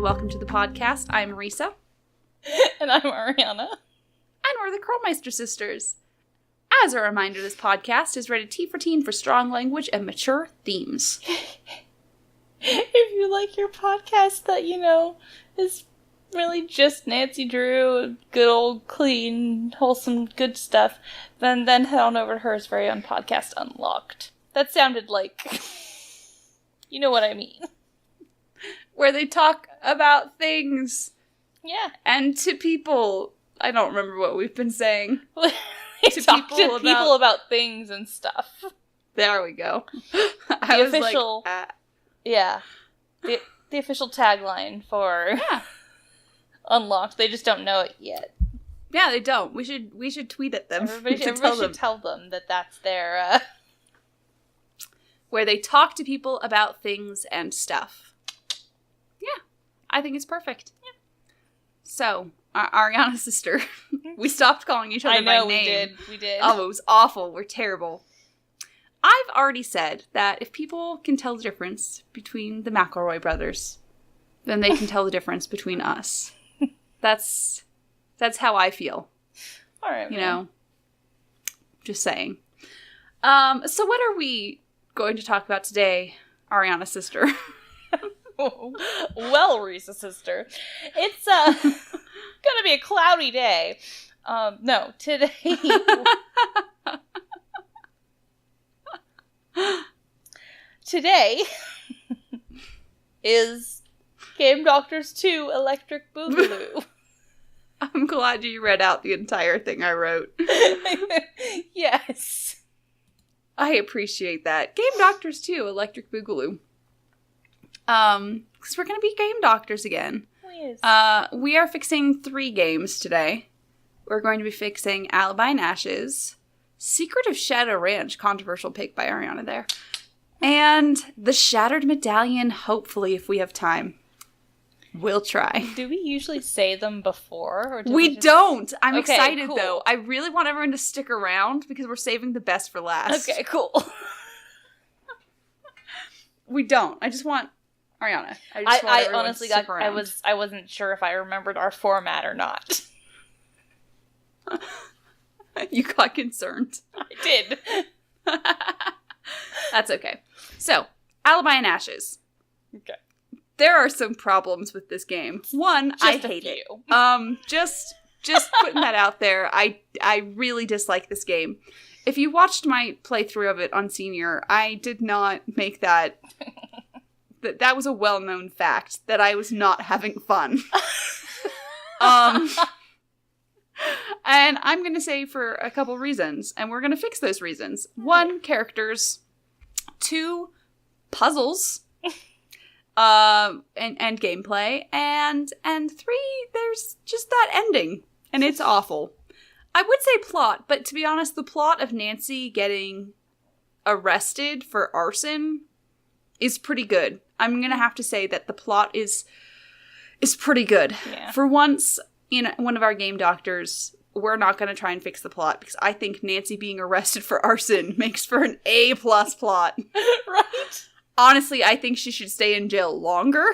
welcome to the podcast. I'm Marisa. And I'm Ariana. And we're the Krolmeister sisters. As a reminder, this podcast is rated T for teen for strong language and mature themes. If you like your podcast that, is really just Nancy Drew, good old, clean, wholesome, good stuff, then head on over to hers very own podcast, Unlocked. That sounded like... you know what I mean. Where they talk about things. Yeah. And to people. I don't remember what we've been saying. They talk to people about things and stuff. There we go. The official... Yeah. The official tagline for Unlocked. They just don't know it yet. Yeah, they don't. We should tweet at them. Everybody should tell them that that's their... Where they talk to people about things and stuff. Yeah. I think it's perfect. Yeah. So, Ariana's sister. We stopped calling each other by name. We did. Oh, it was awful. We're terrible. I've already said that if people can tell the difference between the McElroy brothers, then they can tell the difference between us. That's how I feel. All right. Just saying. So what are we going to talk about today, Ariana's sister? Well, Risa's sister. It's gonna be a cloudy day. No, today... Today is Game Doctors 2 Electric Boogaloo. I'm glad you read out the entire thing I wrote. Yes. I appreciate that. Game Doctors 2 Electric Boogaloo. Because we're going to be game doctors again. Yes. We are fixing 3 games today. We're going to be fixing Alibi and Ashes, Secret of Shadow Ranch, controversial pick by Ariana there, and The Shattered Medallion, hopefully, if we have time. We'll try. Do we usually say them before? Or do we don't! I'm okay, excited, cool. Though. I really want everyone to stick around, because we're saving the best for last. Okay, cool. We don't. I just want... Ariana. I honestly I wasn't sure if I remembered our format or not. You got concerned. I did. That's okay. So, Alibi and Ashes. Okay. There are some problems with this game. One, I hate it. Just putting that out there. I really dislike this game. If you watched my playthrough of it on Senior, I did not make that... That was a well-known fact, that I was not having fun. And I'm going to say for a couple reasons, and we're going to fix those reasons. 1, characters. 2, puzzles. And gameplay. And 3, there's just that ending. And it's awful. I would say plot, but to be honest, the plot of Nancy getting arrested for arson is pretty good. I'm going to have to say that the plot is pretty good. Yeah. For once, in one of our game doctors, we're not going to try and fix the plot, because I think Nancy being arrested for arson makes for an A+ plot. Right? Honestly, I think she should stay in jail longer.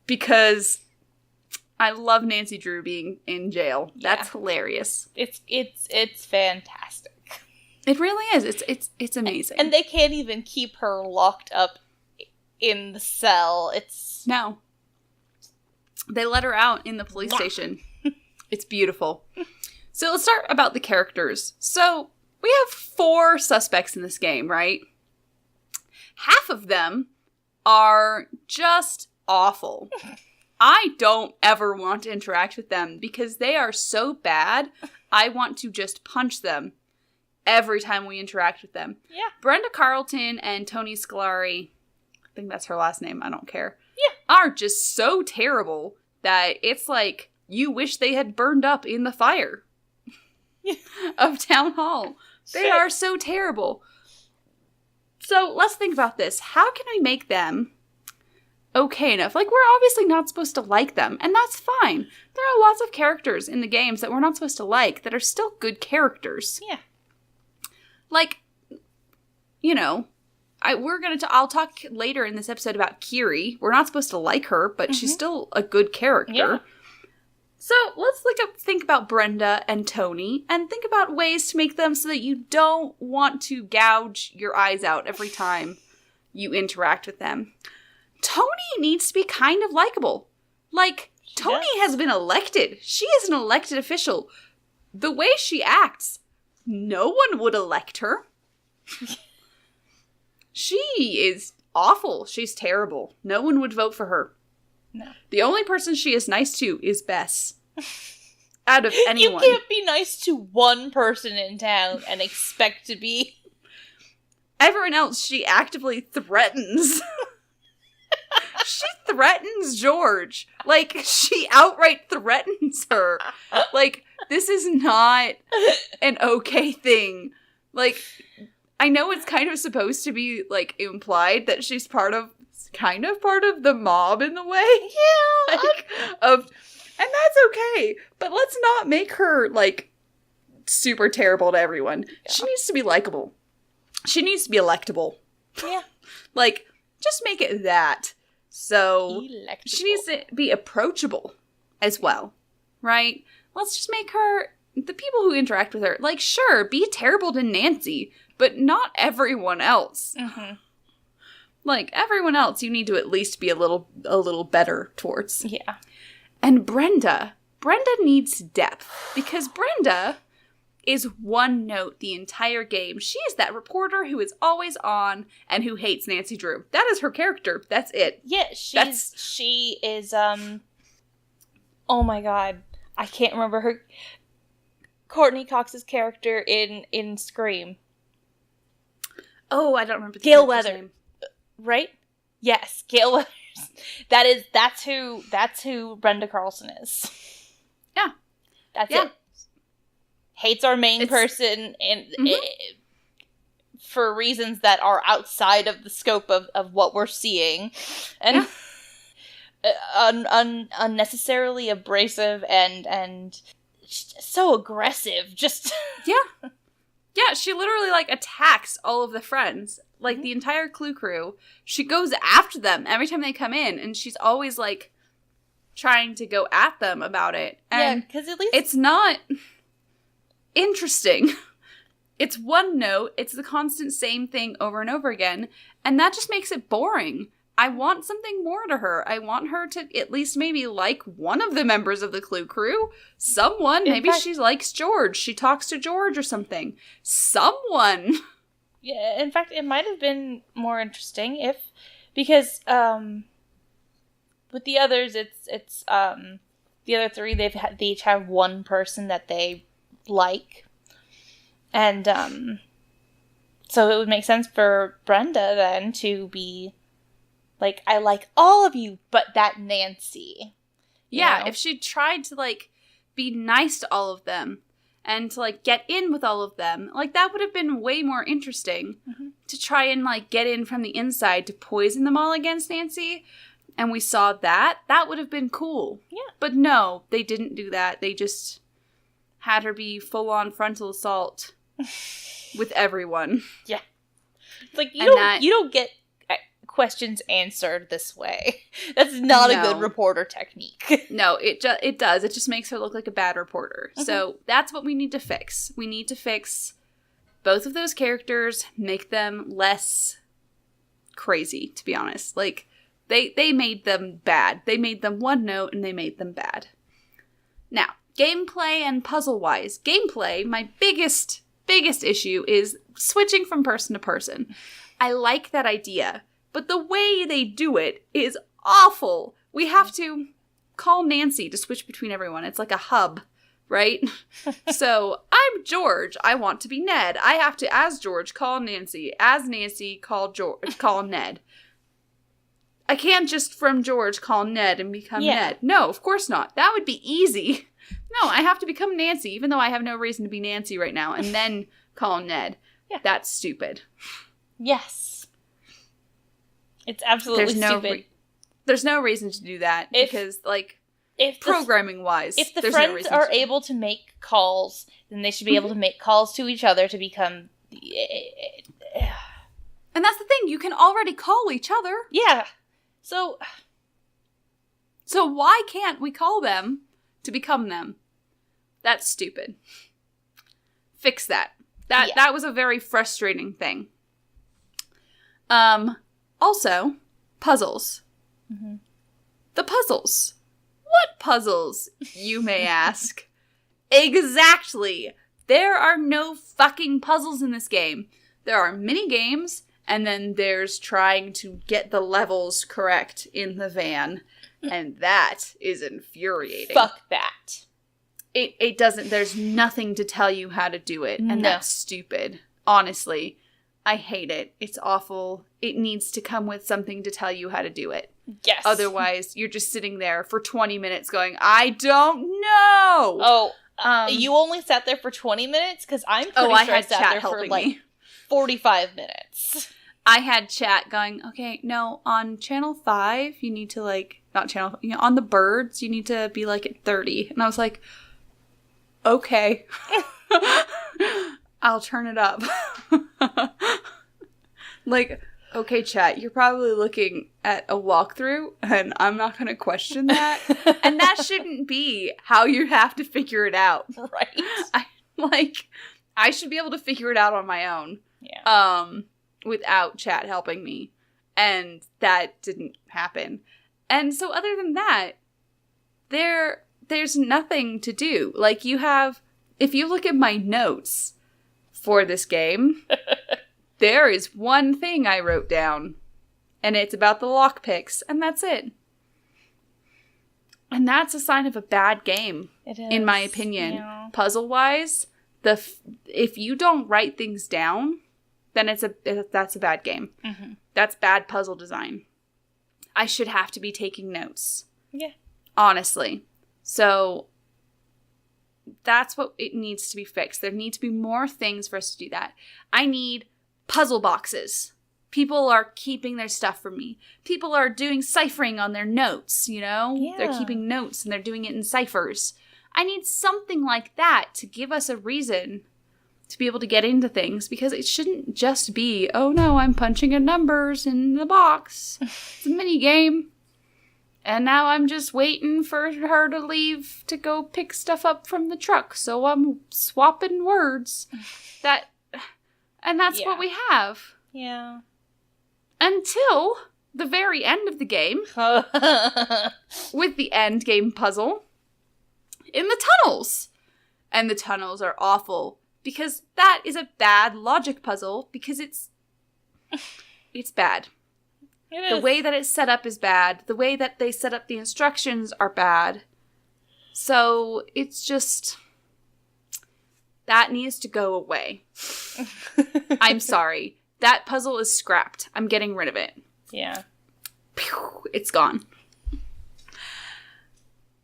Because I love Nancy Drew being in jail. Yeah. That's hilarious. It's fantastic. It really is. It's amazing. And they can't even keep her locked up in the cell. No. They let her out in the police station. It's beautiful. So let's start about the characters. So we have 4 suspects in this game, right? Half of them are just awful. I don't ever want to interact with them because they are so bad. I want to just punch them every time we interact with them. Yeah. Brenda Carlton and Tony Scolari, I think that's her last name, I don't care, yeah, are just so terrible that it's like you wish they had burned up in the fire of Town Hall. They are so terrible. So let's think about this. How can we make them okay enough? Like, we're obviously not supposed to like them, and that's fine. There are lots of characters in the games that we're not supposed to like that are still good characters. Yeah. Like, I'll talk later in this episode about Kiri. We're not supposed to like her, but she's still a good character. Yeah. So let's think about Brenda and Tony and think about ways to make them so that you don't want to gouge your eyes out every time you interact with them. Tony needs to be kind of likable. Like, Tony has been elected. She is an elected official. The way she acts, no one would elect her. She is awful. She's terrible. No one would vote for her. No. The only person she is nice to is Bess. Out of anyone. You can't be nice to one person in town and expect to be... Everyone else she actively threatens. She threatens George. Like, she outright threatens her. Like, this is not an okay thing. Like, I know it's kind of supposed to be, like, implied that she's kind of part of the mob in the way. Yeah. And that's okay. But let's not make her, like, super terrible to everyone. Yeah. She needs to be likable. She needs to be electable. Yeah. Like, just make it that. So, Electable. She needs to be approachable as well. Right? Let's just make her, the people who interact with her, like, sure, be terrible to Nancy, but not everyone else. Mm-hmm. Like, everyone else you need to at least be a little better towards. Yeah. And Brenda needs depth, because Brenda is one note the entire game. She is that reporter who is always on and who hates Nancy Drew. That is her character. That's it. Yeah, she is, oh my god, I can't remember her, Courtney Cox's character in Scream. Oh, I don't remember the Gail character's Weathers. name. Right? Yes, Gail Weathers. That's who Brenda Carlson is. Yeah. That's it. Hates our main person and for reasons that are outside of the scope of what we're seeing. And unnecessarily abrasive and so aggressive. Just Yeah. Yeah, she literally, like, attacks all of the friends. Like, the entire Clue crew. She goes after them every time they come in, and she's always, like, trying to go at them about it. And yeah, because at least... it's not interesting. It's one note. It's the constant same thing over and over again. And that just makes it boring. I want something more to her. I want her to at least maybe like one of the members of the Clue crew. Someone. Maybe she likes George. She talks to George or something. Someone. Yeah, in fact, it might have been more interesting because with the others, it's the other three, they each have one person that they like. And, so it would make sense for Brenda then to be like, I like all of you, but that Nancy. Yeah, know? If she tried to, like, be nice to all of them and to, like, get in with all of them, like, that would have been way more interesting to try and, like, get in from the inside to poison them all against Nancy. And we saw that. That would have been cool. Yeah. But no, they didn't do that. They just had her be full-on frontal assault with everyone. Yeah. Like, you don't get questions answered this way. That's not a good reporter technique. No, it does. It just makes her look like a bad reporter. So that's what we need to fix. We need to fix both of those characters, make them less crazy, to be honest. Like, they made them bad. They made them one note and they made them bad. Now, gameplay and puzzle-wise. Gameplay, my biggest issue is switching from person to person. I like that idea. But the way they do it is awful. We have to call Nancy to switch between everyone. It's like a hub, right? So, I'm George. I want to be Ned. I have to, as George, call Nancy. As Nancy, call Ned. I can't just from George call Ned and become Ned. No, of course not. That would be easy. No, I have to become Nancy, even though I have no reason to be Nancy right now, and then call Ned. Yeah. That's stupid. Yes. It's absolutely stupid. There's no reason to do that because, like, programming-wise, if the friends are able to make calls, then they should be able to make calls to each other to become. And that's the thing, you can already call each other. Yeah. So why can't we call them to become them? That's stupid. Fix that. That was a very frustrating thing. Also, puzzles. Mm-hmm. The puzzles. What puzzles, you may ask? Exactly. There are no fucking puzzles in this game. There are mini games, and then there's trying to get the levels correct in the van. And that is infuriating. Fuck that. It doesn't, there's nothing to tell you how to do it. And that's stupid. Honestly, I hate it. It's awful. It needs to come with something to tell you how to do it. Yes. Otherwise, you're just sitting there for 20 minutes going, I don't know. Oh, you only sat there for 20 minutes? Because I'm pretty sure I sat there for like 45 minutes. I had chat going, okay, no, on channel 5, you need to on the birds, you need to be like at 30. And I was like, okay. I'll turn it up. Like, okay, chat, you're probably looking at a walkthrough, and I'm not going to question that. And that shouldn't be how you have to figure it out. Right. I should be able to figure it out on my own. Yeah. Without chat helping me. And that didn't happen. And so other than that, there's nothing to do. Like, you have, if you look at my notes for this game, there is one thing I wrote down, and it's about the lockpicks, and that's it. And that's a sign of a bad game, it is, in my opinion. Yeah. Puzzle-wise, if you don't write things down, then that's a bad game. Mm-hmm. That's bad puzzle design. I should have to be taking notes. Yeah. Honestly. So that's what it needs to be fixed. There need to be more things for us to do that. I need puzzle boxes. People are keeping their stuff from me. People are doing ciphering on their notes, you know? Yeah. They're keeping notes and they're doing it in ciphers. I need something like that to give us a reason to be able to get into things, because it shouldn't just be, oh no, I'm punching in numbers in the box. It's a mini game. And now I'm just waiting for her to leave to go pick stuff up from the truck. So I'm swapping words. And that's what we have. Yeah. Until the very end of the game. With the end game puzzle. In the tunnels. And the tunnels are awful. Because that is a bad logic puzzle. Because it's bad. The way that it's set up is bad. The way that they set up the instructions are bad. So it's just, that needs to go away. I'm sorry. That puzzle is scrapped. I'm getting rid of it. Yeah. Pew, it's gone.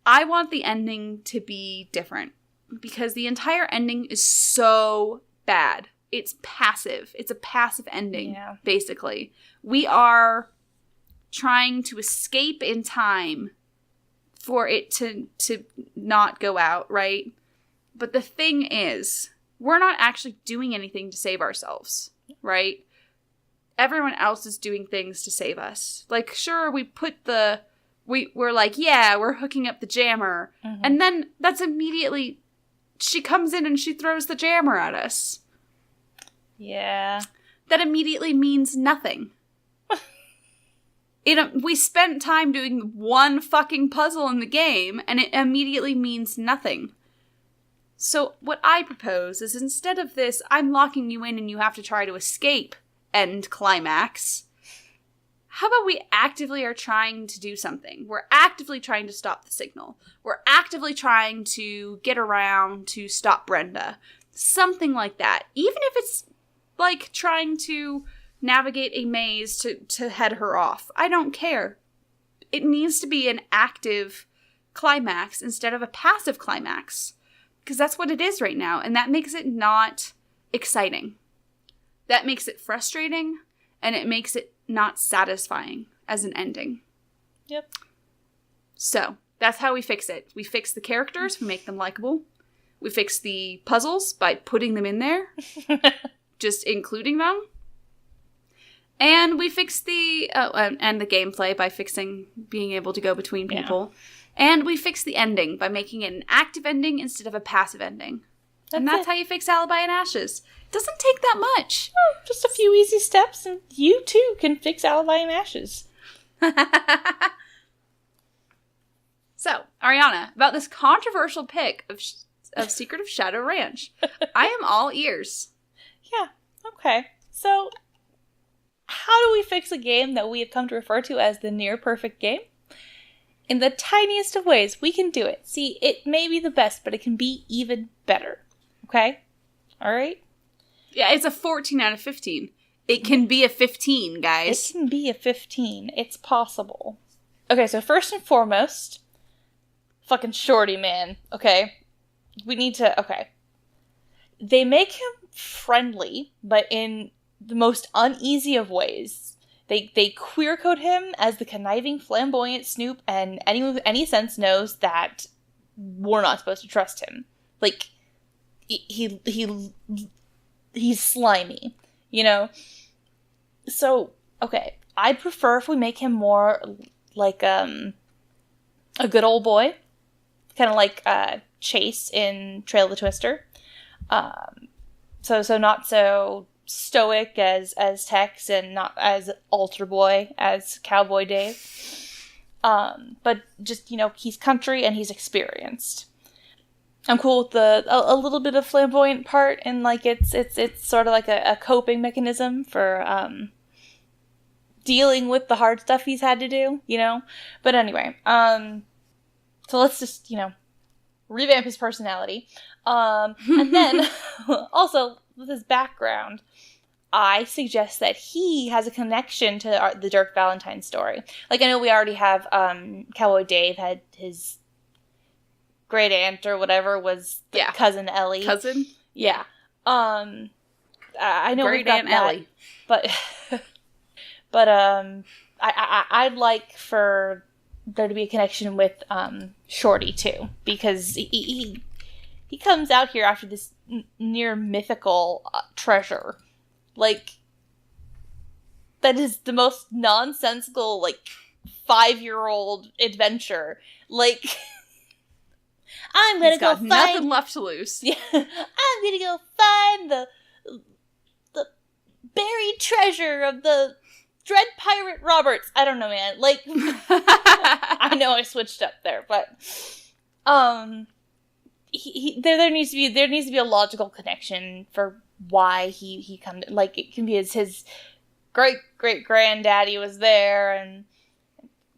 I want the ending to be different. Because the entire ending is so bad. It's passive. It's a passive ending, basically. We are trying to escape in time for it to not go out, right? But the thing is, we're not actually doing anything to save ourselves, right? Everyone else is doing things to save us. Like, sure, we're like, yeah, we're hooking up the jammer. Mm-hmm. And then that's immediately, she comes in and she throws the jammer at us. Yeah. That immediately means nothing. We spent time doing one fucking puzzle in the game, and it immediately means nothing. So what I propose is, instead of this, I'm locking you in and you have to try to escape end climax, how about we actively are trying to do something? We're actively trying to stop the signal. We're actively trying to get around to stop Brenda. Something like that. Even if it's like trying to navigate a maze to head her off. I don't care. It needs to be an active climax instead of a passive climax. Because that's what it is right now. And that makes it not exciting. That makes it frustrating. And it makes it not satisfying as an ending. Yep. So, that's how we fix it. We fix the characters. We make them likable. We fix the puzzles by putting them in there. Just including them. And we fixed the and the gameplay by being able to go between people. Yeah. And we fixed the ending by making it an active ending instead of a passive ending. That's how you fix Alibi and Ashes. It doesn't take that much. Oh, just a few easy steps, and you too can fix Alibi and Ashes. So, Ariana, about this controversial pick of Secret of Shadow Ranch, I am all ears. Yeah, okay. So, how do we fix a game that we have come to refer to as the near-perfect game? In the tiniest of ways, we can do it. See, it may be the best, but it can be even better. Okay? Alright? Yeah, it's a 14 out of 15. It can be a 15, guys. It can be a 15. It's possible. Okay, so first and foremost, fucking Shorty, man. Okay? We need to... Okay. They make him friendly, but in the most uneasy of ways. They queer code him as the conniving, flamboyant snoop, and anyone with any sense knows that we're not supposed to trust him. Like, he's slimy, you know? So, okay, I'd prefer if we make him more like, a good old boy. Kind of like, Chase in Trail of the Twister. So not so stoic as Tex, and not as altar boy as Cowboy Dave. But just, you know, he's country and he's experienced. I'm cool with a little bit of flamboyant part, and like it's sort of like a coping mechanism for dealing with the hard stuff he's had to do, you know? But anyway, so let's just, you know, revamp his personality. And then also with his background, I suggest that he has a connection to the Dirk Valentine story. Like, I know we already have Cowboy Dave had his great aunt or whatever was the cousin Ellie. Cousin? Yeah. I know great we've got Aunt that, Ellie. but I'd like for there to be a connection with Shorty too, because he comes out here after this near mythical treasure. Like, that is the most nonsensical, like, 5-year-old adventure. Like, I'm gonna go find... nothing left to lose. Yeah, I'm gonna go find the buried treasure of the Dread Pirate Roberts. I don't know, man. Like, I know I switched up there, but, there needs to be a logical connection for why he comes. Like, it can be his great granddaddy was there, and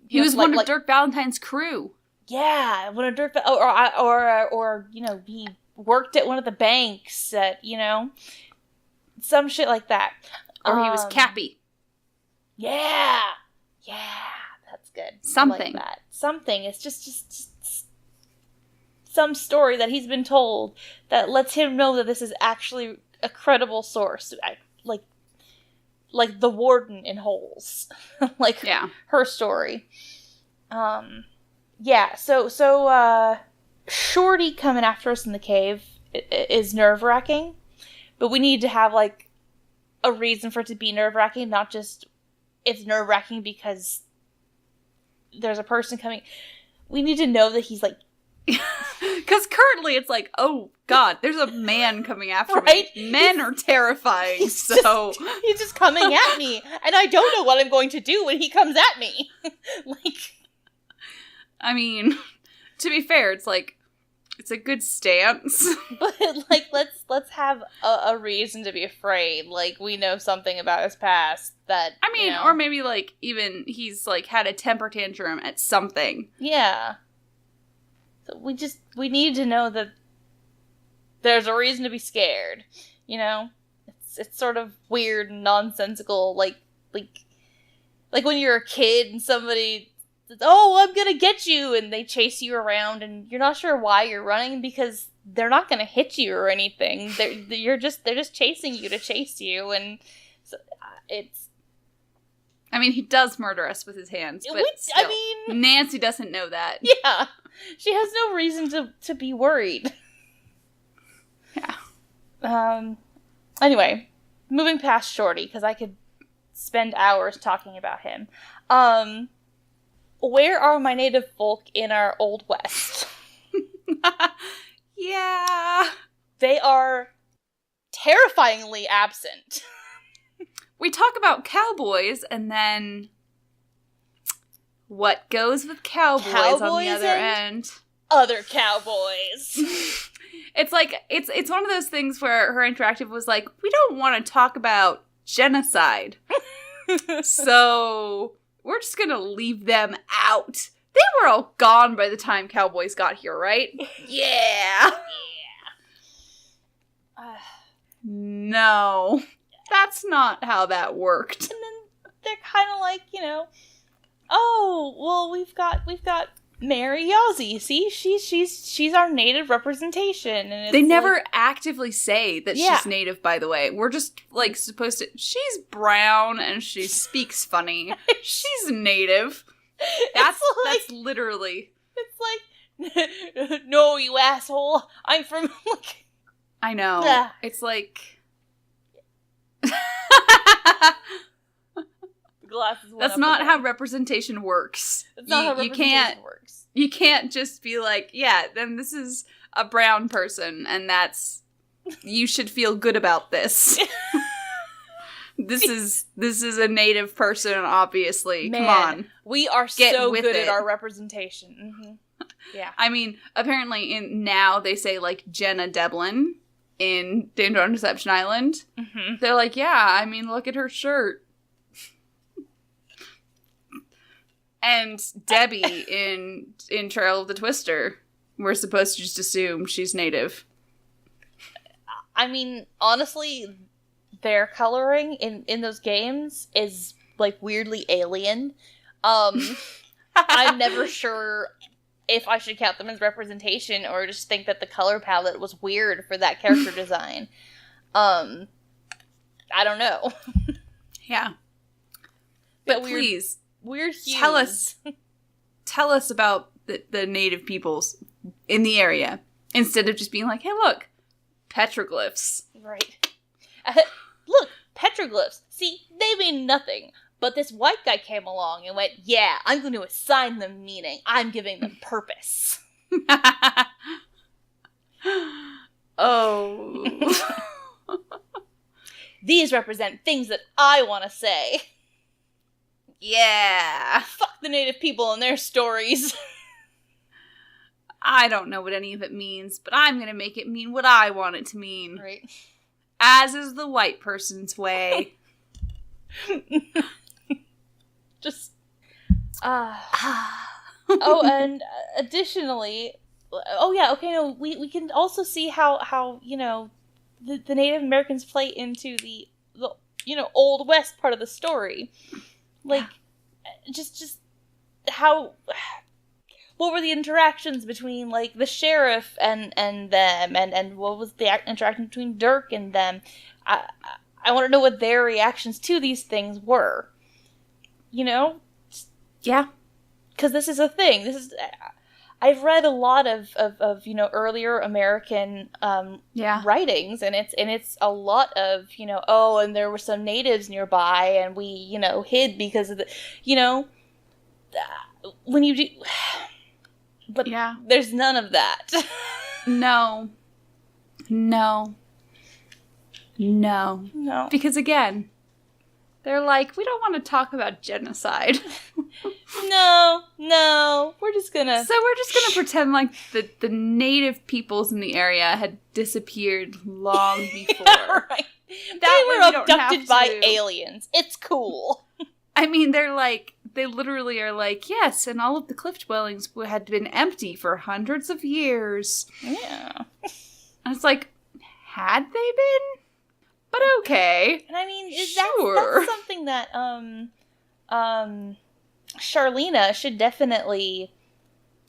he was one of Dirk Valentine's crew. Yeah, one of Dirk, or you know, he worked at one of the banks at, you know, some shit like that. Or he was Cappy. Yeah, that's good. Something. I like that. Something. It's just some story that he's been told that lets him know that this is actually a credible source. Like the warden in Holes. Like, yeah. Her story. Yeah, so Shorty coming after us in the cave is nerve-wracking, but we need to have, like, a reason for it to be nerve-wracking, not just it's nerve-wracking because there's a person coming. We need to know that he's, like... Because currently it's like, oh, God, there's a man coming after me. Men are terrifying, he's just coming at me, and I don't know what I'm going to do when he comes at me. Like... I mean, to be fair, it's like, it's a good stance. But, like, let's have a reason to be afraid. Like, we know something about his past that, I mean, you know. Or maybe, like, even he's, like, had a temper tantrum at something. Yeah. So we need to know that there's a reason to be scared, you know? It's sort of weird and nonsensical, like when you're a kid and somebody says, oh, I'm gonna get you, and they chase you around and you're not sure why you're running because they're not gonna hit you or anything. They're just chasing you to chase you, and so it's... I mean, he does murder us with his hands, but still, Nancy doesn't know that. Yeah. She has no reason to be worried. Yeah. Anyway, moving past Shorty, because I could spend hours talking about him. Where are my native folk in our Old West? Yeah. They are terrifyingly absent. We talk about cowboys, and then what goes with cowboys on the other end? Other cowboys. It's like, it's one of those things where her interactive was like, we don't want to talk about genocide. So we're just going to leave them out. They were all gone by the time cowboys got here, right? Yeah. No. That's not how that worked. And then they're kind of like, oh, well, we've got Mary Yazzie. See, she's our native represention. And it's they never actively say that she's native, by the way. We're just, like, supposed to... She's brown and she speaks funny. She's native. That's literally... It's like, no, you asshole. I'm from, like... I know. It's like... That's not how representation works. That's not how representation works. You can't just be like, yeah, then this is a brown person, and that's... You should feel good about this. This is a native person, obviously. Man, come on. We are so good at our representation. Mm-hmm. Yeah. I mean, apparently now they say, like, Jenna Devlin in Danger on Deception Island. Mm-hmm. They're like, yeah, I mean, look at her shirt. And Debbie in Trail of the Twister. We're supposed to just assume she's native. I mean, honestly, their coloring in those games is, like, weirdly alien. I'm never sure if I should count them as representation or just think that the color palette was weird for that character design. I don't know. Yeah. But please, weird hues. Tell us about the native peoples in the area, instead of just being like, hey, look, petroglyphs. Right. Look, petroglyphs. See, they mean nothing. But this white guy came along and went, yeah, I'm going to assign them meaning. I'm giving them purpose. Oh. These represent things that I want to say. Yeah. Fuck the native people and their stories. I don't know what any of it means, but I'm going to make it mean what I want it to mean. Right. As is the white person's way. Just, oh, and additionally, oh yeah, okay, no, we can also see how the Native Americans play into the Old West part of the story. Like, just how, what were the interactions between, like, the sheriff and them, and what was the interaction between Dirk and them? I want to know what their reactions to these things were. Yeah. Because this is a thing. I've read a lot of earlier American writings, and it's a lot of and there were some natives nearby, and we hid because of the when you do, but there's none of that. No, because again, they're like, we don't want to talk about genocide. No. We're just gonna pretend like the native peoples in the area had disappeared long before. Yeah, right. They were abducted by aliens. It's cool. I mean, they literally are like, yes, and all of the cliff dwellings had been empty for hundreds of years. Yeah. And it's like, had they been? But okay. And I mean, sure. That's something that Charlena should definitely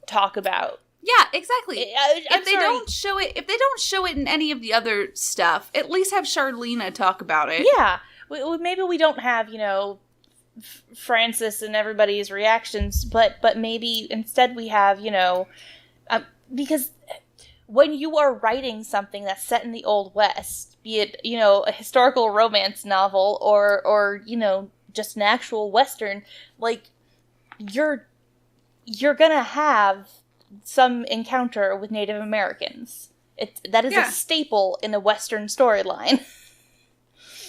talk about. Yeah, exactly. If they don't show it in any of the other stuff, at least have Charlena talk about it. Yeah. Maybe we don't have, Francis and everybody's reactions, but maybe instead we have, because when you are writing something that's set in the Old West, be it, a historical romance novel or just an actual Western, like, you're gonna have some encounter with Native Americans. That is a staple in a Western storyline.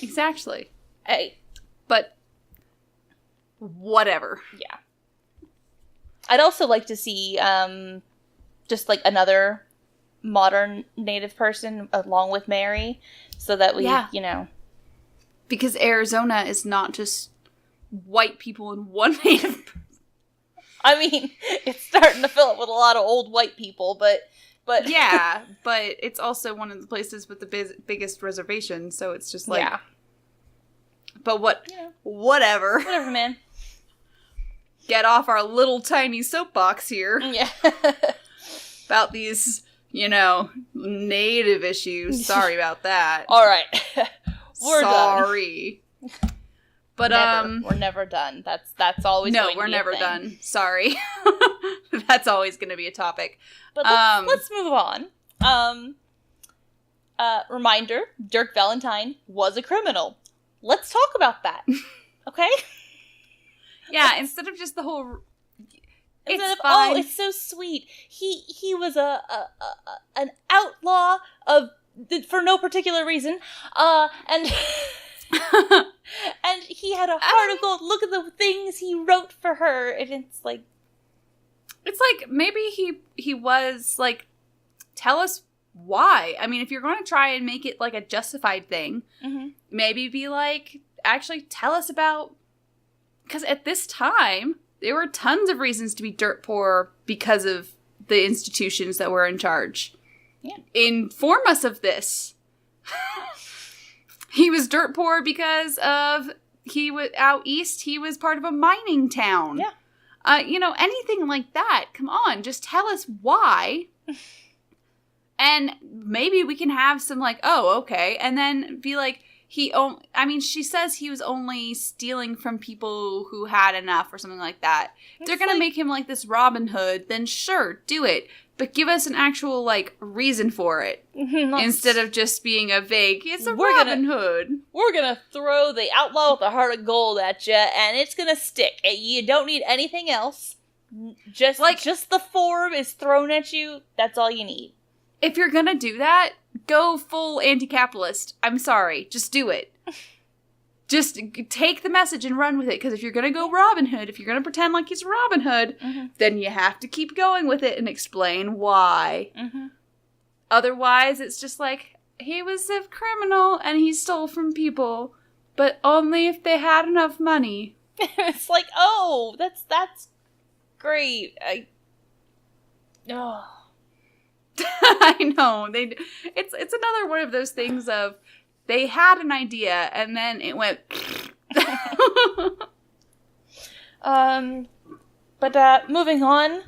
Exactly. But whatever. Yeah. I'd also like to see just like another modern Native person along with Mary, so that we, you know. Because Arizona is not just white people and one Native person. I mean, it's starting to fill up with a lot of old white people, but yeah, but it's also one of the places with the biggest reservations, so it's just like, yeah. But whatever. Whatever, man. Get off our little tiny soapbox here. Yeah. About these, you know, Native issues. Sorry about that. All right. We're Sorry. done. But we're never done. That's always going to be we're never a thing. done. Sorry. That's always going to be a topic. But let's move on. Reminder, Dirk Valentine was a criminal. Let's talk about that. Okay? Yeah, instead of just the whole it's fine. Oh, it's so sweet. He was an outlaw for no particular reason. And and he had a heart of gold. Look at the things he wrote for her, and it's like maybe he was like, tell us why. I mean, if you're going to try and make it like a justified thing, maybe be like, actually tell us about, because at this time there were tons of reasons to be dirt poor because of the institutions that were in charge. Yeah, inform us of this. He was dirt poor because of he was out east. He was part of a mining town. Yeah. You know, anything like that. Come on, just tell us why. And maybe we can have some like, oh, okay. And then be like, she says he was only stealing from people who had enough or something like that. If they're going to make him like this Robin Hood, then sure, do it. But give us an actual, like, reason for it. Instead of just being a vague, it's a Robin Hood. We're gonna throw the outlaw with the heart of gold at you, and it's gonna stick. You don't need anything else. Just the form is thrown at you, that's all you need. If you're gonna do that, go full anti-capitalist. I'm sorry. Just do it. Just take the message and run with it. Because if you're going to go Robin Hood, if you're going to pretend like he's Robin Hood, then you have to keep going with it and explain why. Otherwise, it's just like, he was a criminal and he stole from people, but only if they had enough money. It's like, oh, that's great. Oh. I know. It's another one of those things of, they had an idea, and then it went... But moving on,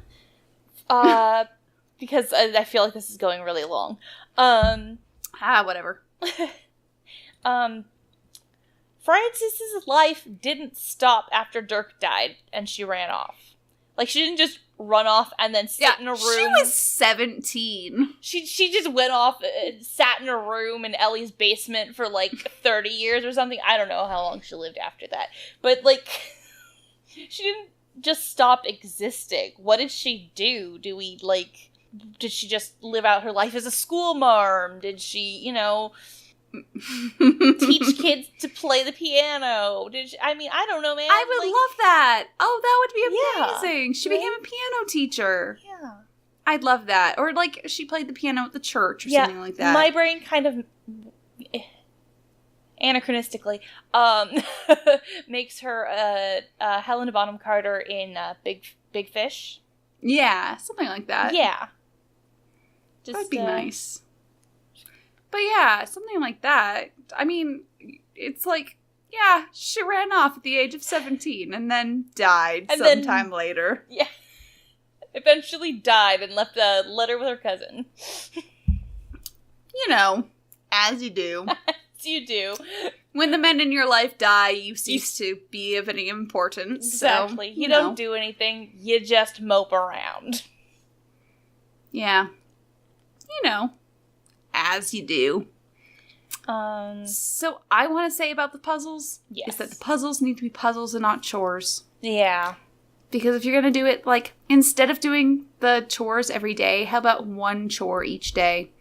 because I feel like this is going really long. Whatever. Frances's life didn't stop after Dirk died, and she ran off. Like, she didn't just run off and then sit in a room. She was 17. She just went off and sat in a room in Ellie's basement for, like, 30 years or something. I don't know how long she lived after that. But, like, she didn't just stop existing. What did she do? Did she just live out her life as a school marm? Did she, teach kids to play the piano? I don't know, man. I would love that. Oh, that would be amazing. She became a piano teacher. Yeah. I'd love that. Or, like, she played the piano at the church or something like that. My brain kind of, anachronistically, makes her Helena Bonham Carter in Big Fish. Yeah, something like that. Yeah. That'd be nice. But yeah, something like that. I mean, it's like, yeah, she ran off at the age of 17 and then died sometime later. Yeah. Eventually died and left a letter with her cousin. As you do. As you do. When the men in your life die, you cease to be of any importance. Exactly. So, you don't do anything. You just mope around. Yeah. As you do. So I want to say about the puzzles is that the puzzles need to be puzzles and not chores. Yeah. Because if you're going to do it, like, instead of doing the chores every day, how about one chore each day?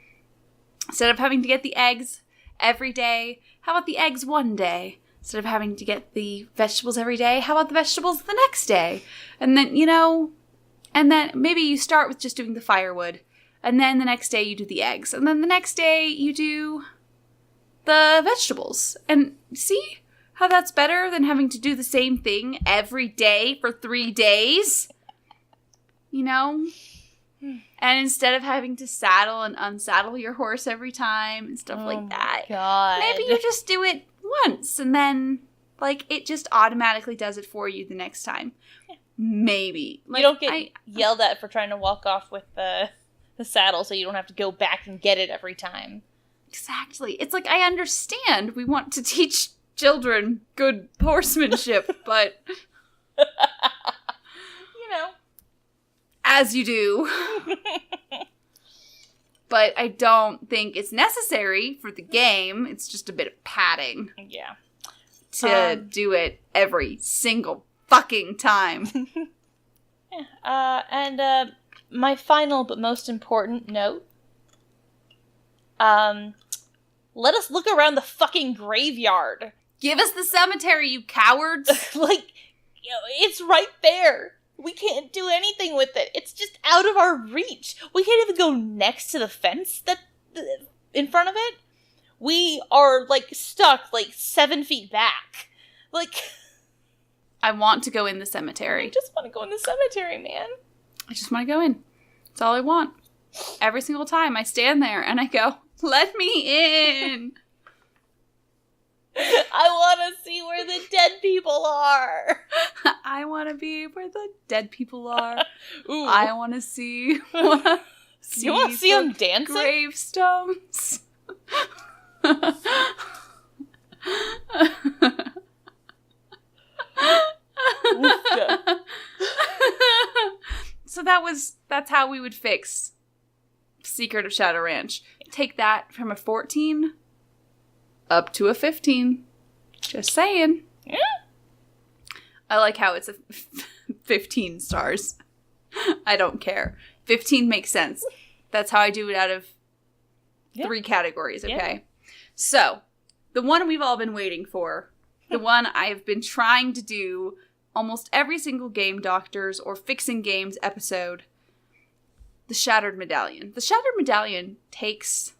Instead of having to get the eggs every day, how about the eggs one day? Instead of having to get the vegetables every day, how about the vegetables the next day? And then, and then maybe you start with just doing the firewood. And then the next day you do the eggs. And then the next day you do the vegetables. And see how that's better than having to do the same thing every day for 3 days? And instead of having to saddle and unsaddle your horse every time and stuff like that, God. maybe you just do it once and then, like, it just automatically does it for you the next time. Yeah. Maybe. Like, you don't get yelled at for trying to walk off with the saddle, so you don't have to go back and get it every time. Exactly. It's like, I understand we want to teach children good horsemanship, but as you do. But I don't think it's necessary for the game. It's just a bit of padding. Yeah. To do it every single fucking time. Yeah. And my final but most important note. Let us look around the fucking graveyard. Give us the cemetery, you cowards! It's right there. We can't do anything with it. It's just out of our reach. We can't even go next to the fence in front of it. We are, stuck, 7 feet back. I want to go in the cemetery. I just want to go in the cemetery, man. I just want to go in. That's all I want. Every single time I stand there and I go, let me in. I want to see where the dead people are. I want to be where the dead people are. Ooh. I want to see. You want to see them dancing? Gravestones. So that's how we would fix Secret of Shadow Ranch. Take that from a 14 up to a 15. Just saying. Yeah. I like how it's a 15 stars. I don't care. 15 makes sense. That's how I do it out of 3 categories, okay? Yeah. So, the one we've all been waiting for, the one I've been trying to do almost every single Game Doctors or Fixing Games episode, the Shattered Medallion. The Shattered Medallion takes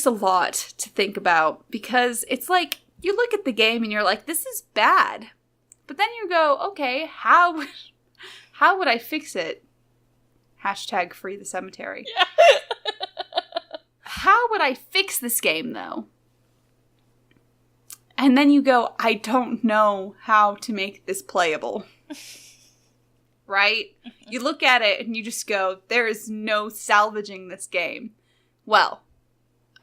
a lot to think about because it's like you look at the game and you're like, this is bad. But then you go, okay, how would I fix it? Hashtag free the cemetery. Yeah. How would I fix this game, though? And then you go, I don't know how to make this playable. Right? You look at it and you just go, there is no salvaging this game. Well,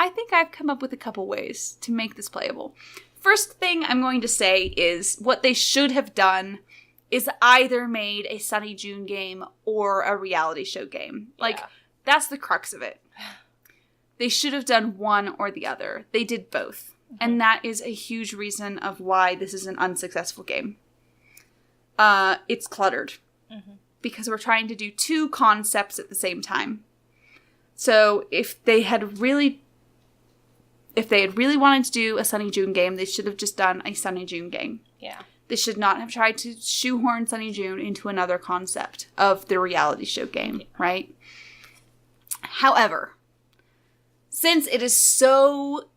I think I've come up with a couple ways to make this playable. First thing I'm going to say is what they should have done is either made a Sunny June game or a reality show game. That's the crux of it. They should have done one or the other. They did both. Mm-hmm. And that is a huge reason of why this is an unsuccessful game. It's cluttered. Mm-hmm. Because we're trying to do 2 concepts at the same time. So if they had really wanted to do a Sunny June game, they should have just done a Sunny June game. Yeah. They should not have tried to shoehorn Sunny June into another concept of the reality show game, right? However, since it is so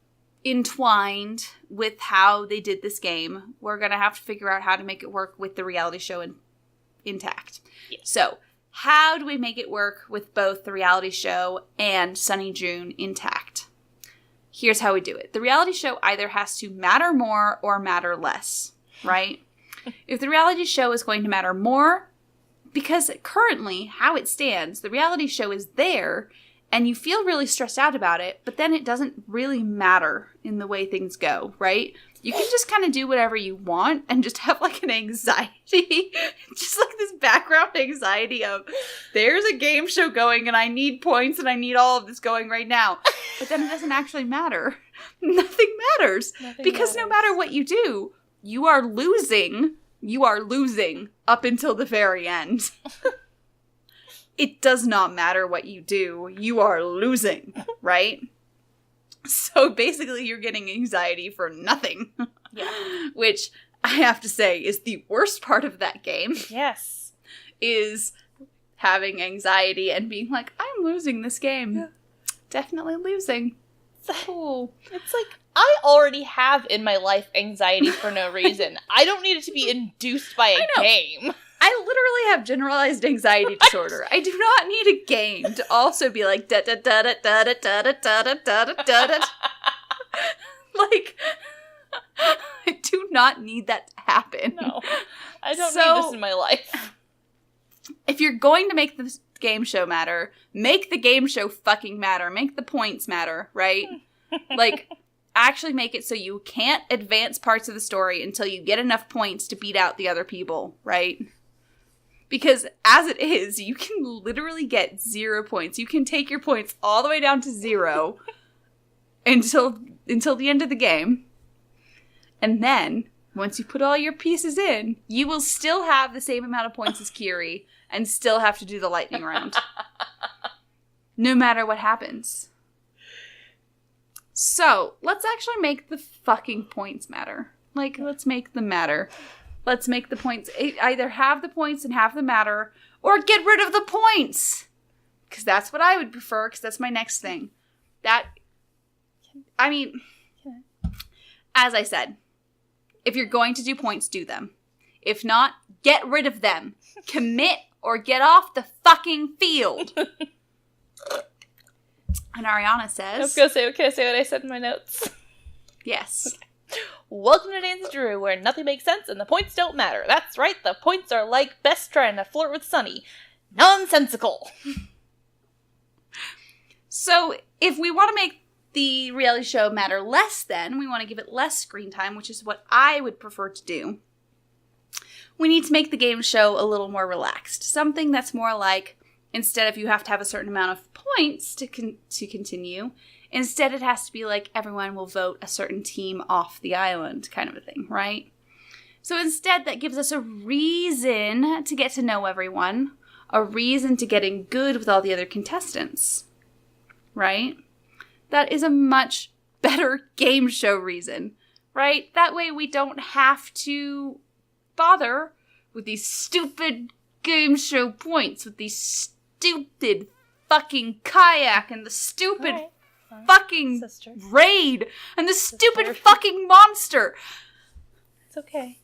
entwined with how they did this game, we're going to have to figure out how to make it work with the reality show intact. Yeah. So, how do we make it work with both the reality show and Sunny June intact? Here's how we do it. The reality show either has to matter more or matter less, right? If the reality show is going to matter more, because currently, how it stands, the reality show is there, and you feel really stressed out about it, but then it doesn't really matter in the way things go, right? You can just kind of do whatever you want and just have like an anxiety, just like this background anxiety of there's a game show going and I need points and I need all of this going right now. But then it doesn't actually matter. Nothing matters. Because no matter what you do, you are losing. You are losing up until the very end. It does not matter what you do. You are losing, right? So basically you're getting anxiety for nothing. Yeah. Which I have to say is the worst part of that game. Yes. Is having anxiety and being like, I'm losing this game. Yeah. Definitely losing. Cool. It's like, I already have in my life anxiety for no reason. I don't need it to be induced by a game. I literally have generalized anxiety disorder. I do not need a game to also be like da da da da da da da da da da da da. Like, I do not need that to happen. No, I don't need this in my life. If you're going to make the game show matter, make the game show fucking matter. Make the points matter, right? Like, actually make it so you can't advance parts of the story until you get enough points to beat out the other people, right? Because as it is, you can literally get 0 points. You can take your points all the way down to 0 until the end of the game. And then, once you put all your pieces in, you will still have the same amount of points as Kiri and still have to do the lightning round. No matter what happens. So, let's actually make the fucking points matter. Like, let's make them matter. Let's make the points, either have the points and have them matter, or get rid of the points. Because that's what I would prefer, because that's my next thing. As I said, if you're going to do points, do them. If not, get rid of them. Commit or get off the fucking field. And Ariana says... I was going to say, can I say what I said in my notes? Yes. Okay. Welcome to Nancy Drew, where nothing makes sense and the points don't matter. That's right, the points are like Best trying to flirt with Sunny. Nonsensical. So, if we want to make the reality show matter less then, we want to give it less screen time, which is what I would prefer to do. We need to make the game show a little more relaxed. Something that's more like, instead of you have to have a certain amount of points to continue, instead it has to be like everyone will vote a certain team off the island kind of a thing, right? So instead that gives us a reason to get to know everyone, a reason to getting good with all the other contestants, right? That is a much better game show reason, right? That way we don't have to bother with these stupid game show points, with these stupid fucking kayak and the stupid fucking raid and the stupid fucking monster. It's okay.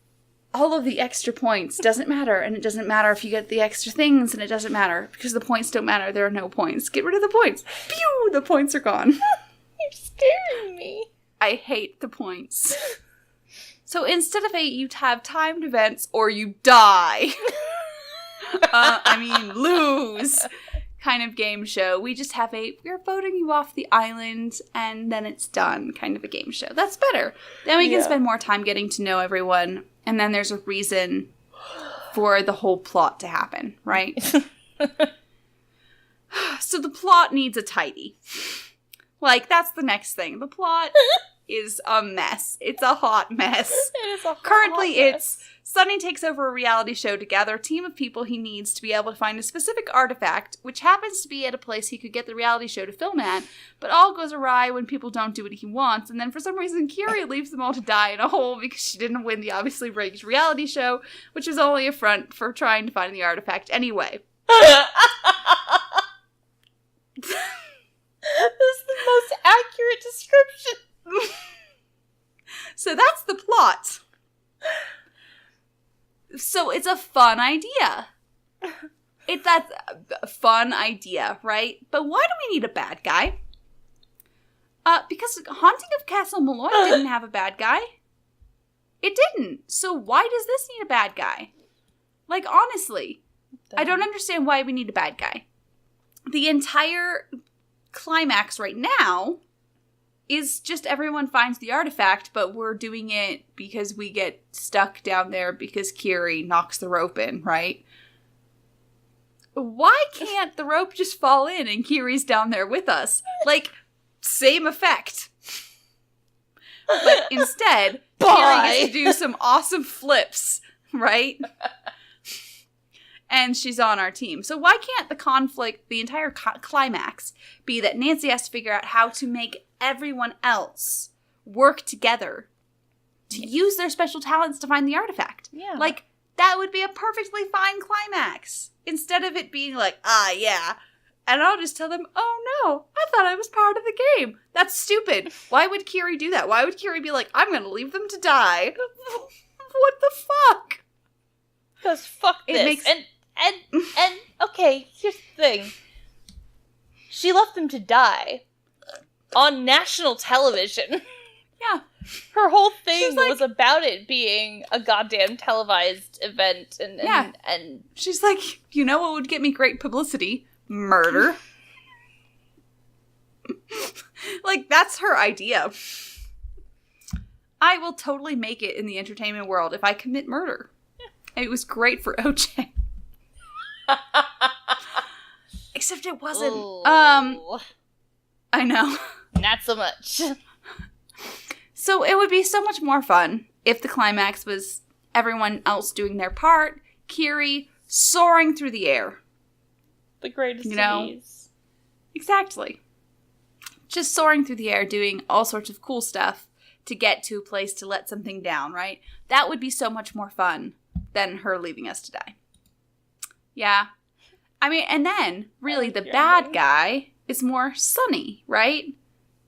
All of the extra points doesn't matter, and it doesn't matter if you get the extra things, and it doesn't matter because the points don't matter. There are no points. Get rid of the points. Pew! The points are gone. You're scaring me. I hate the points. So instead of 8, you'd have timed events or you die. Lose kind of game show. We just have we're voting you off the island and then it's done kind of a game show. That's better. Then we can spend more time getting to know everyone, and then there's a reason for the whole plot to happen, right? So the plot needs a tidy. Like, that's the next thing. The plot is a mess. It's a hot mess. It is a Currently, hot mess. it's Sunny takes over a reality show to gather a team of people he needs to be able to find a specific artifact, which happens to be at a place he could get the reality show to film at, but all goes awry when people don't do what he wants, and then for some reason Kiri leaves them all to die in a hole because she didn't win the obviously rigged reality show, which was only a front for trying to find the artifact anyway. This is the most accurate description. So that's the plot. So it's a fun idea. That's a fun idea, right? But why do we need a bad guy? Because Haunting of Castle Malloy didn't have a bad guy. It didn't. So why does this need a bad guy? Like, honestly, I don't understand why we need a bad guy. The entire climax right now is just everyone finds the artifact, but we're doing it because we get stuck down there because Kiri knocks the rope in, right? Why can't the rope just fall in and Kiri's down there with us? Like, same effect. But instead, Kiri gets to do some awesome flips, right? And she's on our team. So why can't the conflict, the entire climax, be that Nancy has to figure out how to make everyone else work together to use their special talents to find the artifact? Yeah. Like, that would be a perfectly fine climax. Instead of it being like, yeah. And I'll just tell them, oh no, I thought I was part of the game. That's stupid. Why would Kiri do that? Why would Kiri be like, I'm going to leave them to die? What the fuck? Because fuck this. Makes... And okay, here's the thing. She left them to die on national television. Yeah. Her whole thing was about it being a goddamn televised event. And she's like, you know what would get me great publicity? Murder. Like, that's her idea. I will totally make it in the entertainment world if I commit murder. Yeah. It was great for OJ. Except it wasn't. Ooh. I know. Not so much. So it would be so much more fun if the climax was everyone else doing their part, Kiri soaring through the air. The greatest cities. Exactly. Just soaring through the air, doing all sorts of cool stuff to get to a place to let something down, right? That would be so much more fun than her leaving us to die. Yeah. I mean, and then, really, the bad guy is more Sunny, right?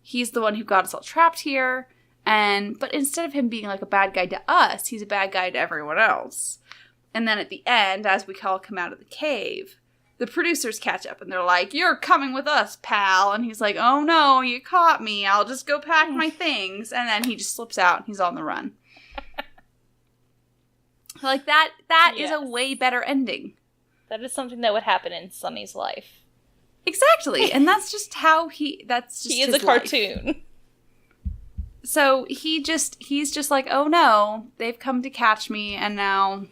He's the one who got us all trapped here, but instead of him being like a bad guy to us, he's a bad guy to everyone else. And then at the end, as we all come out of the cave, the producers catch up and they're like, you're coming with us, pal. And he's like, oh no, you caught me. I'll just go pack my things. And then he just slips out and he's on the run. Like, that is a way better ending. That is something that would happen in Sunny's life. Exactly. And that's just how he is a cartoon. Life. So he's just like, oh no, they've come to catch me and now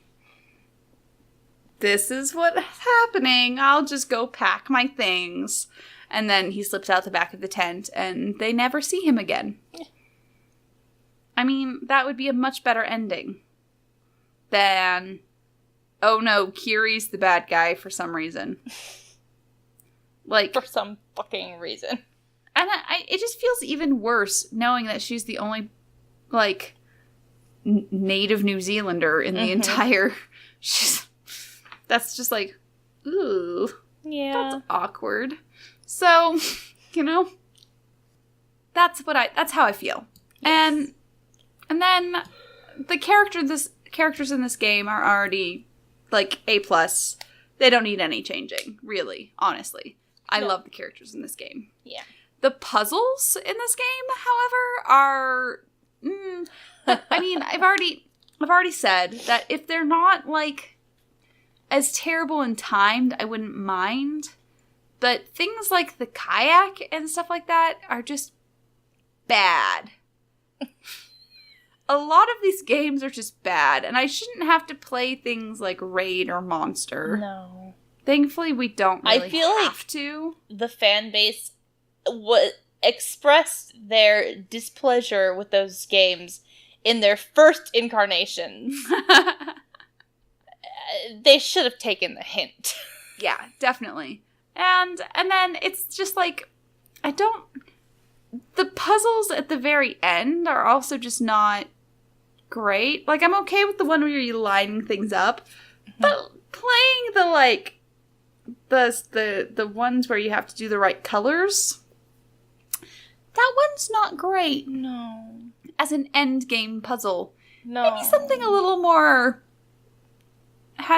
this is what's happening. I'll just go pack my things. And then he slips out the back of the tent and they never see him again. I mean, that would be a much better ending than, oh no, Kiri's the bad guy for some reason. Like, for some fucking reason. And it just feels even worse knowing that she's the only, like, native New Zealander in the entire... That's just like, ooh. Yeah. That's awkward. So, you know, that's how I feel. Yes. And then the characters in this game are already, like, A+. They don't need any changing, really, honestly. I love the characters in this game. Yeah. The puzzles in this game, however, are... I mean, I've already said that if they're not, like, as terrible and timed, I wouldn't mind. But things like the kayak and stuff like that are just bad. A lot of these games are just bad, and I shouldn't have to play things like Raid or Monster. No. Thankfully, we don't really I feel have to. The fan base expressed their displeasure with those games in their first incarnations. They should have taken the hint. Yeah, definitely. And then it's just like, the puzzles at the very end are also just not great. Like, I'm okay with the one where you're lining things up, but playing the, like, the ones where you have to do the right colors, that one's not great. No. As an end game puzzle. No. Maybe something has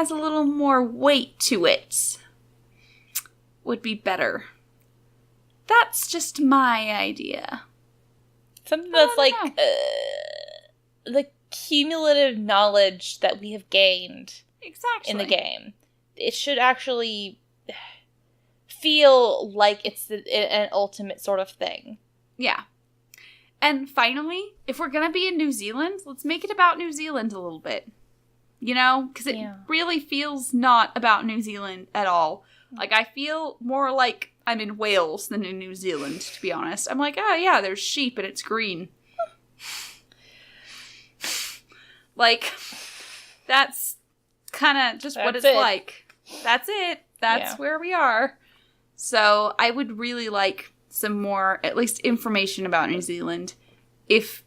a little more weight to it would be better. That's just my idea. Something that's like the cumulative knowledge that we have gained in the game. It should actually feel like it's an ultimate sort of thing. Yeah. And finally, if we're going to be in New Zealand, let's make it about New Zealand a little bit. You know? Because it really feels not about New Zealand at all. Like, I feel more like I'm in Wales than in New Zealand, to be honest. I'm like, oh yeah, there's sheep and it's green. Like, that's kind of just what it's like. That's it. That's where we are. So I would really like some more, at least information about New Zealand, if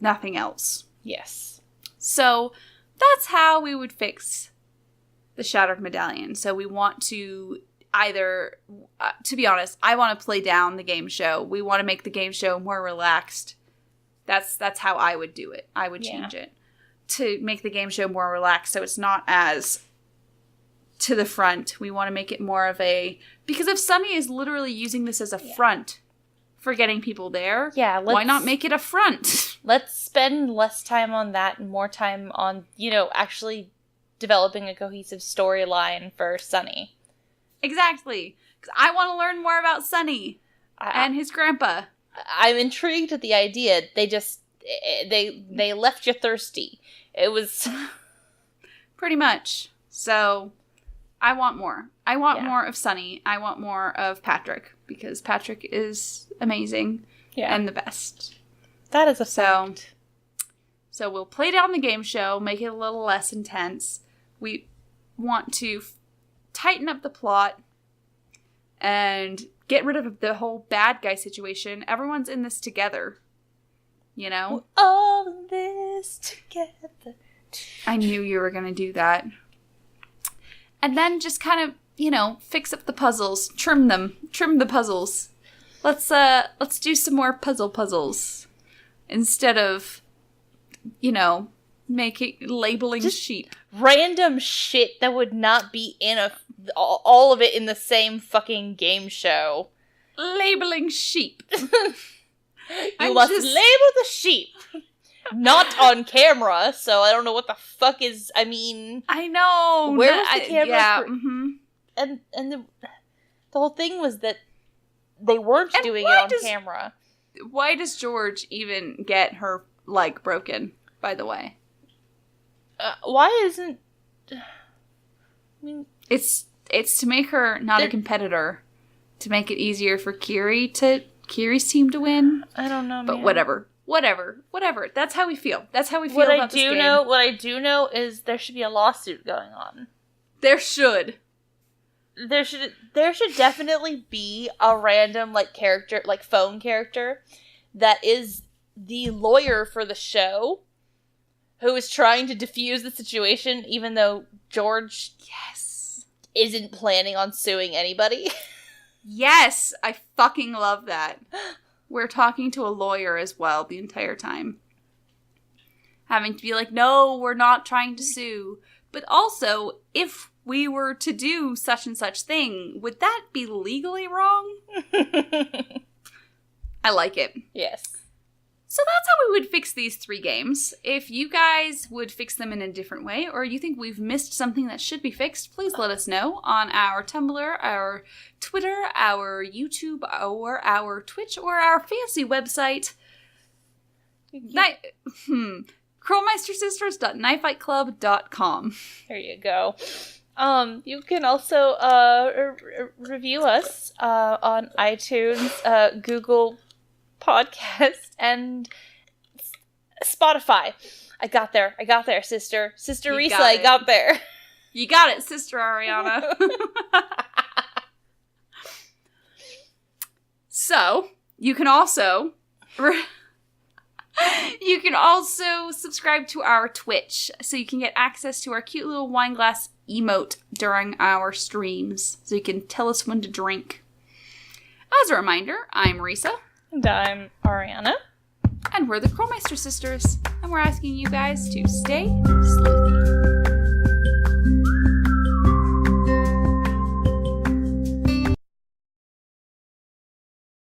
nothing else. Yes. So that's how we would fix the Shattered Medallion. So we want to either, to be honest, I want to play down the game show. We want to make the game show more relaxed. That's how I would do it. I would change it to make the game show more relaxed, so it's not as to the front. We want to make it more of a, because if Sunny is literally using this as a front for getting people there, why not make it a front? Let's spend less time on that and more time on, actually developing a cohesive storyline for Sunny. Exactly. Because I want to learn more about Sunny and his grandpa. I'm intrigued at the idea. They left you thirsty. It was pretty much. So I want more. I want more of Sunny. I want more of Patrick, because Patrick is amazing and the best. That is a fact. So we'll play down the game show, make it a little less intense. We want to tighten up the plot and get rid of the whole bad guy situation. Everyone's in this together. You know? All of this together. I knew you were going to do that. And then just kind of, fix up the puzzles. Trim the puzzles. Let's do some more puzzles. Instead of, labeling just sheep. Random shit that would not be in all of it in the same fucking game show. Labeling sheep. You must label the sheep. Not on camera, so I don't know what the fuck is, I know. Where was the camera? Yeah. And the whole thing was that they weren't doing it on camera. Why does George even get her leg broken, by the way? Why isn't... It's to make her not a competitor. To make it easier for Kiri's team to win. I don't know, but man. Whatever. That's how we feel. That's how we feel about this game. What I do know is there should be a lawsuit going on. There should. There should definitely be a random, character, phone character that is the lawyer for the show who is trying to defuse the situation, even though George isn't planning on suing anybody. Yes, I fucking love that. We're talking to a lawyer as well the entire time. Having to be like, no, we're not trying to sue. But also, if we were to do such and such thing, would that be legally wrong? I like it. Yes. So that's how we would fix these 3 games. If you guys would fix them in a different way, or you think we've missed something that should be fixed, please let us know on our Tumblr, our Twitter, our YouTube, or our Twitch, or our fancy website. Krolmeistersisters.knifefightclub.com. There you go. You can also review us on iTunes, Google Podcast, and Spotify. I got there, sister. Sister Risa, I got there. You got it, Sister Ariana. So, you can also subscribe to our Twitch, so you can get access to our cute little wine glass emote during our streams, so you can tell us when to drink. As a reminder, I'm Risa. And I'm Ariana. And we're the Krolmeister sisters. And we're asking you guys to stay sleuths.